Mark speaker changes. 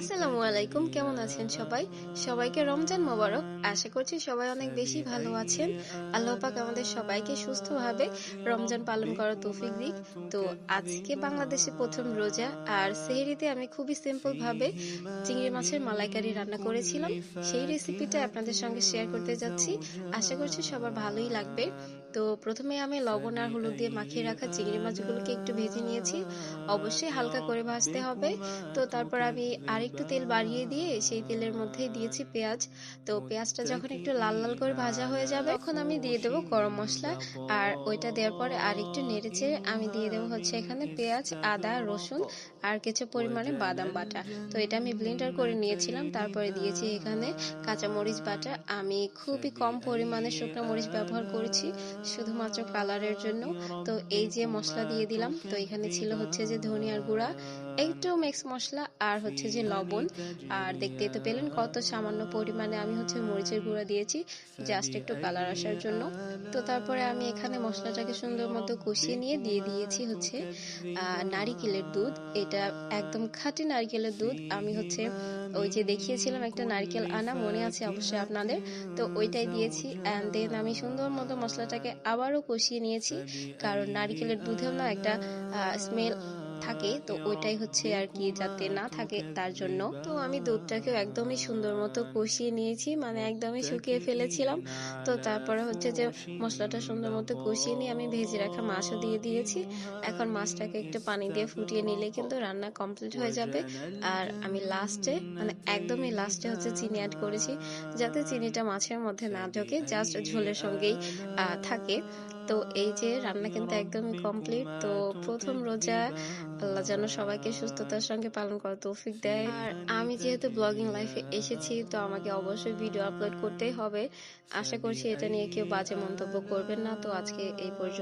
Speaker 1: আসসালামু আলাইকুম, কেমন আছেন সবাই? সবাইকে রমজান মোবারক। আশা করছি সবাই অনেক বেশি ভালো আছেন। আল্লাহ পাক আমাদের সবাইকে সুস্থভাবে রমজান পালন করার তৌফিক দিক। তো আজকে বাংলাদেশে প্রথম রোজা, আর সেহরিতে আমি খুবই সিম্পল ভাবে চিংড়ি মাছের মালাইকারি রান্না করেছিলাম। সেই রেসিপিটা আপনাদের সঙ্গে শেয়ার করতে যাচ্ছি। আশা করছি সবার ভালোই লাগবে। তো প্রথমে আমি লবণ আর হলুদ দিয়ে মাখিয়ে রাখা চিংড়ি মাছগুলোকে একটু ভেজে নিয়েছি। অবশ্যই হালকা করে ভাজতে হবে। তো তারপর আমি আরেকটু তেল বাড়িয়ে দিয়ে সেই তেলের মধ্যে দিয়েছি পেঁয়াজ। তো পেঁয়াজটা যখন একটু লাল লাল করে ভাজা হয়ে যাবে তখন আমি দিয়ে দেবো গরম মশলা। আর ওইটা দেওয়ার পরে আর একটু নেড়েচেড়ে আমি দিয়ে দেবো হচ্ছে এখানে পেঁয়াজ, আদা, রসুন আর কিছু পরিমাণে বাদাম বাটা। তো এটা আমি ব্লেন্ডার করে নিয়েছিলাম। তারপরে দিয়েছি এখানে কাঁচা মরিচ বাটা। আমি খুবই কম পরিমাণে শুকনো মরিচ ব্যবহার করেছি, শুধুমাত্র কালারের জন্য। তো এই যে মশলা দিয়ে দিলাম। তো এখানে ছিল হচ্ছে যে ধনিয়ার গুঁড়া, একটু মিক্স মশলা আর হচ্ছে যে লবণ। আর দেখতেই তো পেলেন কত সামান্য পরিমাণে আমি হচ্ছে মরিচের গুঁড়া দিয়েছি, জাস্ট একটু কালার আসার জন্য। তো তারপরে আমি এখানে মশলাটাকে সুন্দর মতো কষিয়ে নিয়ে দিয়ে দিয়েছি হচ্ছে নারিকেলের দুধ। এটা একদম খাঁটি নারিকেলের দুধ। আমি হচ্ছে ওই যে দেখিয়েছিলাম একটা নারকেল আনা, মনে আছে অবশ্যই আপনাদের। তো ওইটাই দিয়েছি, অ্যান্ড দেন আমি সুন্দর মতো মশলাটাকে আবারও কষিয়ে নিয়েছি, কারণ নারিকেলের দুধেও না একটা স্মেল থাকে। তো ওইটাই হচ্ছে আর কি, যাতে না থাকে তার জন্য। তো আমি দুধটাকেও একদমই সুন্দর মতো কষিয়ে নিয়েছি, মানে একদমই শুকিয়ে ফেলেছিলাম। তো তারপরে হচ্ছে যে মশলাটা সুন্দর মতো কষিয়ে নিয়ে আমি ভেজে রাখা মাছও দিয়ে দিয়েছি। এখন মাছটাকে একটু পানি দিয়ে ফুটিয়ে নিলে কিন্তু রান্না কমপ্লিট হয়ে যাবে। আর আমি লাস্টে, মানে একদমই লাস্টে হচ্ছে চিনি অ্যাড করেছি, যাতে চিনিটা মাছের মধ্যে না ঢোকে, জাস্ট ঝোলের সঙ্গেই থাকে। তো এই যে রান্না কিন্তু একদমই কমপ্লিট। তো প্রথম রোজা, আল্লাহ যেন সবাইকে সুস্থতার সঙ্গে পালন করার তৌফিক দেয়। আর আমি যেহেতু ব্লগিং লাইফে এসেছি, তো আমাকে অবশ্যই ভিডিও আপলোড করতেই হবে। আশা করছি এটা নিয়ে কেউ বাজে মন্তব্য করবেন না। তো আজকে এই পর্যন্ত।